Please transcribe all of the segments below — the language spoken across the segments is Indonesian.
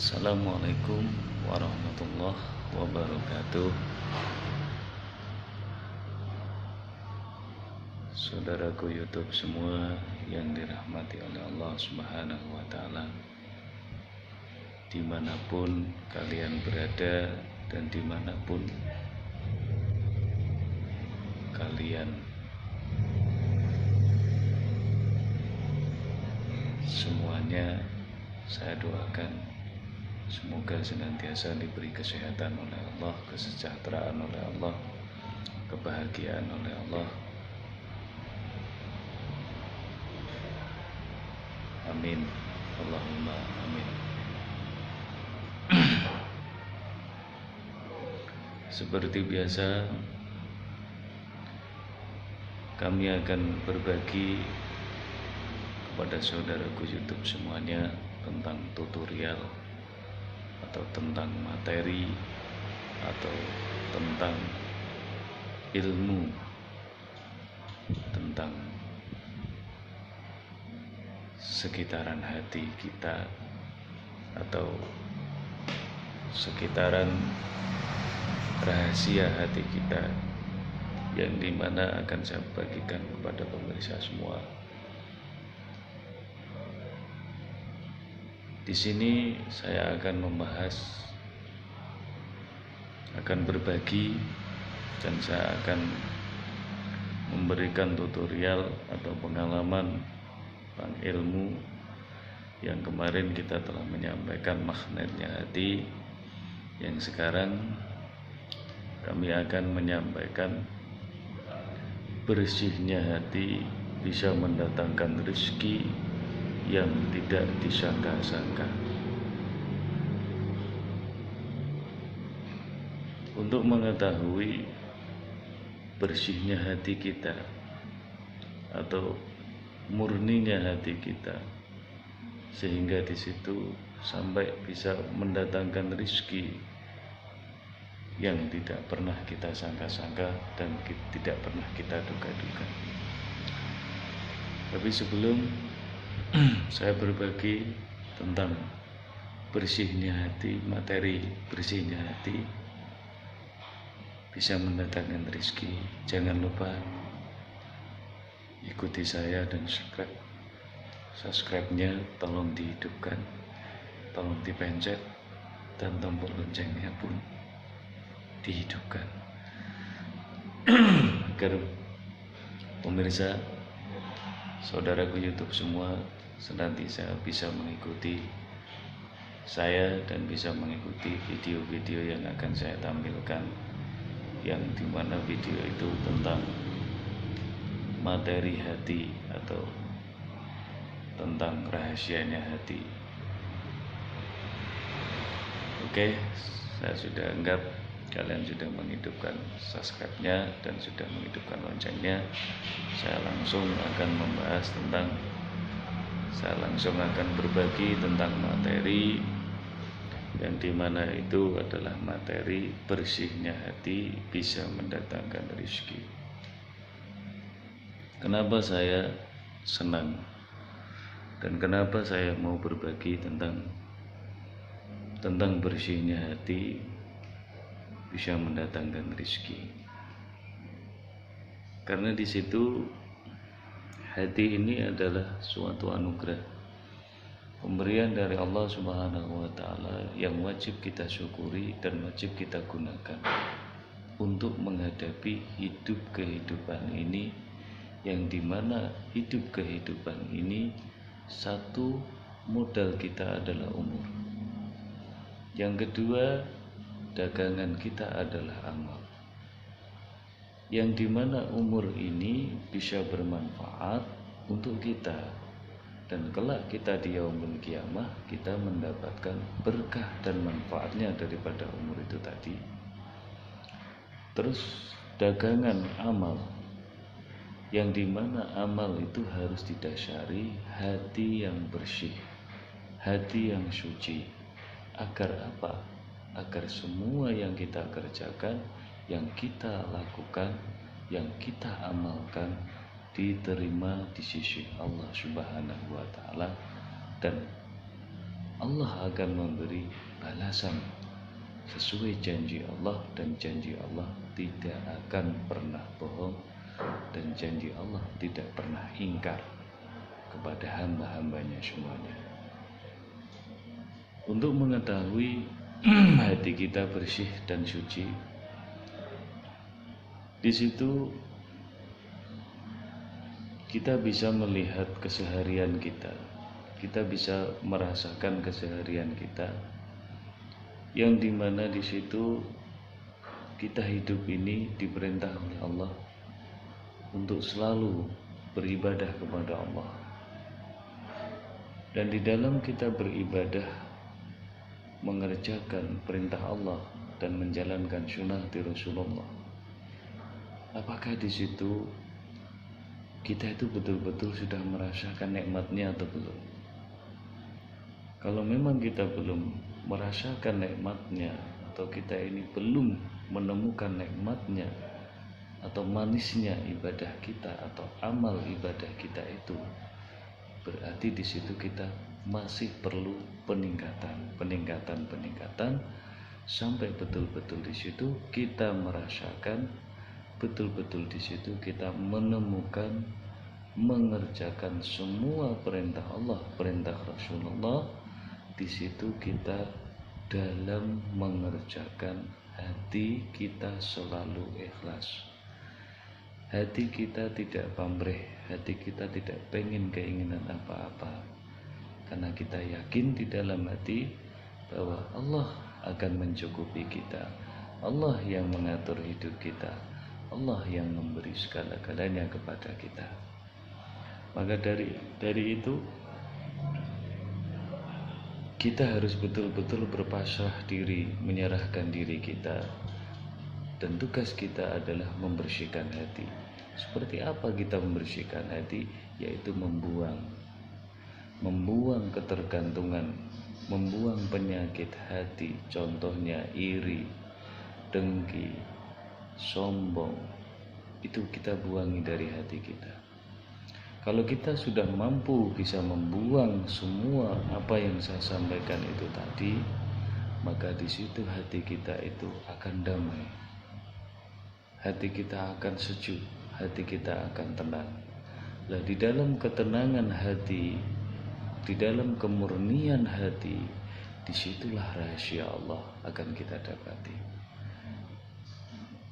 Assalamualaikum warahmatullahi wabarakatuh. Saudaraku YouTube semua yang dirahmati oleh Allah Subhanahu wa Ta'ala, dimanapun kalian berada dan dimanapun kalian semuanya, saya doakan semoga senantiasa diberi kesehatan oleh Allah, kesejahteraan oleh Allah, kebahagiaan oleh Allah. Amin. Allahumma amin. Seperti biasa, kami akan berbagi kepada saudaraku YouTube semuanya tentang tutorial atau tentang materi atau tentang ilmu tentang sekitaran hati kita atau sekitaran rahasia hati kita yang dimana akan saya bagikan kepada pemirsa semua. Di sini saya akan membahas, akan berbagi, dan saya akan memberikan tutorial atau pengalaman tentang ilmu yang kemarin kita telah menyampaikan magnetnya hati, yang sekarang kami akan menyampaikan bersihnya hati bisa mendatangkan rezeki yang tidak disangka-sangka. Untuk mengetahui bersihnya hati kita atau murninya hati kita, sehingga di situ sampai bisa mendatangkan rezeki yang tidak pernah kita sangka-sangka dan tidak pernah kita duga-duga. Tapi sebelum saya berbagi tentang bersihnya hati, materi bersihnya hati bisa mendatangkan rezeki, jangan lupa ikuti saya dan subscribe-nya tolong dihidupkan, tolong dipencet, dan tombol loncengnya pun dihidupkan agar pemirsa, saudaraku YouTube semua senantiasa bisa mengikuti saya dan bisa mengikuti video-video yang akan saya tampilkan, yang dimana video itu tentang materi hati atau tentang rahasianya hati. Oke, saya sudah anggap kalian sudah menghidupkan subscribe-nya dan sudah menghidupkan loncengnya. Saya langsung akan berbagi tentang materi yang dimana itu adalah materi bersihnya hati bisa mendatangkan rezeki. Kenapa saya senang dan kenapa saya mau berbagi tentang bersihnya hati bisa mendatangkan rezeki? Karena di situ hati ini adalah suatu anugerah, pemberian dari Allah Subhanahu wa Ta'ala yang wajib kita syukuri dan wajib kita gunakan untuk menghadapi hidup kehidupan ini, yang dimana hidup kehidupan ini satu, modal kita adalah umur, yang kedua dagangan kita adalah amal, yang dimana umur ini bisa bermanfaat untuk kita, dan kelak kita di yaumul kiamah kita mendapatkan berkah dan manfaatnya daripada umur itu tadi. Terus dagangan amal, yang dimana amal itu harus didasari hati yang bersih, hati yang suci. Agar apa? Agar semua yang kita kerjakan, yang kita lakukan, yang kita amalkan diterima di sisi Allah Subhanahu wa Ta'ala, dan Allah akan memberi balasan sesuai janji Allah, dan janji Allah tidak akan pernah bohong, dan janji Allah tidak pernah ingkar kepada hamba-hambanya semuanya. Untuk mengetahui hati kita bersih dan suci, di situ kita bisa melihat keseharian kita. Kita bisa merasakan keseharian kita, yang dimana di situ kita hidup ini diperintah oleh Allah untuk selalu beribadah kepada Allah. Dan di dalam kita beribadah, mengerjakan perintah Allah dan menjalankan sunnah di Rasulullah, apakah di situ kita itu betul-betul sudah merasakan nikmatnya atau belum? Kalau memang kita belum merasakan nikmatnya, atau kita ini belum menemukan nikmatnya atau manisnya ibadah kita atau amal ibadah kita itu, berarti di situ kita masih perlu peningkatan sampai betul-betul di situ kita merasakan, betul-betul di situ kita menemukan, mengerjakan semua perintah Allah, perintah Rasulullah. Di situ kita dalam mengerjakan, hati kita selalu ikhlas. Hati kita tidak pamrih, hati kita tidak pengen keinginan apa-apa, karena kita yakin di dalam hati bahwa Allah akan mencukupi kita, Allah yang mengatur hidup kita, Allah yang memberi segala-galanya kepada kita. Maka dari itu kita harus betul-betul berpasrah diri, menyerahkan diri kita, dan tugas kita adalah membersihkan hati. Seperti apa kita membersihkan hati? Yaitu membuang ketergantungan, membuang penyakit hati, contohnya iri, dengki, sombong. Itu kita buangi dari hati kita. Kalau kita sudah mampu bisa membuang semua apa yang saya sampaikan itu tadi, maka di situ hati kita itu akan damai, hati kita akan sejuk, hati kita akan tenang. Nah, di dalam ketenangan hati, di dalam kemurnian hati, disitulah rahasia Allah akan kita dapati.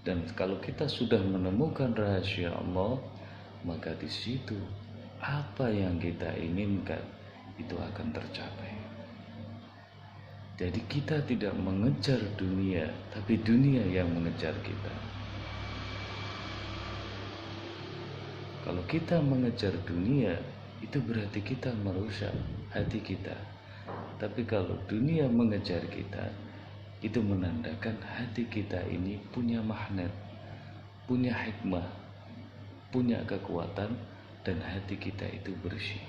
Dan kalau kita sudah menemukan rahasia Allah, maka di situ apa yang kita inginkan itu akan tercapai. Jadi kita tidak mengejar dunia, tapi dunia yang mengejar kita. Kalau kita mengejar dunia, itu berarti kita merusak hati kita. Tapi kalau dunia mengejar kita, itu menandakan hati kita ini punya magnet, punya hikmah, punya kekuatan, dan hati kita itu bersih.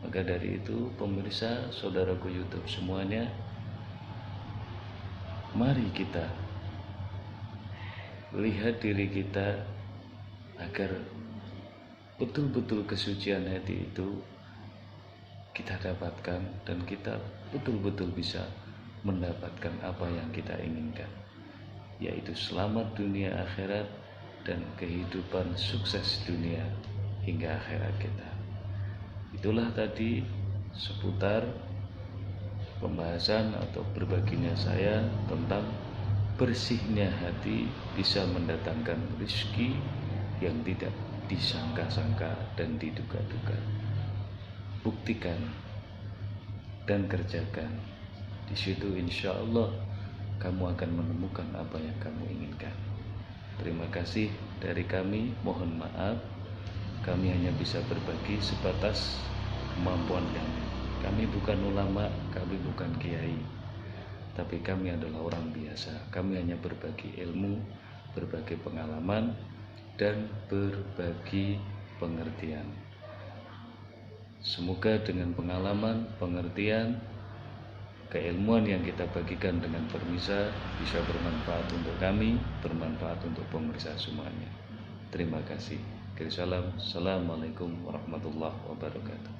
Maka dari itu, pemirsa, saudaraku YouTube semuanya, mari kita lihat diri kita agar betul-betul kesucian hati itu kita dapatkan, dan kita betul-betul bisa mendapatkan apa yang kita inginkan, yaitu selamat dunia akhirat dan kehidupan sukses dunia hingga akhirat kita. Itulah tadi seputar pembahasan atau berbaginya saya tentang bersihnya hati bisa mendatangkan rezeki yang tidak disangka-sangka dan diduga-duga. Buktikan dan kerjakan. Di situ insya Allah kamu akan menemukan apa yang kamu inginkan. Terima kasih dari kami, mohon maaf kami hanya bisa berbagi sebatas kemampuan kami. Kami bukan ulama, kami bukan kiai, tapi kami adalah orang biasa. Kami hanya berbagi ilmu, berbagi pengalaman, dan berbagi pengertian. Semoga dengan pengalaman, pengertian, keilmuan yang kita bagikan dengan pemirsa bisa bermanfaat untuk kami, bermanfaat untuk pemirsa semuanya. Terima kasih. Assalamualaikum warahmatullahi wabarakatuh.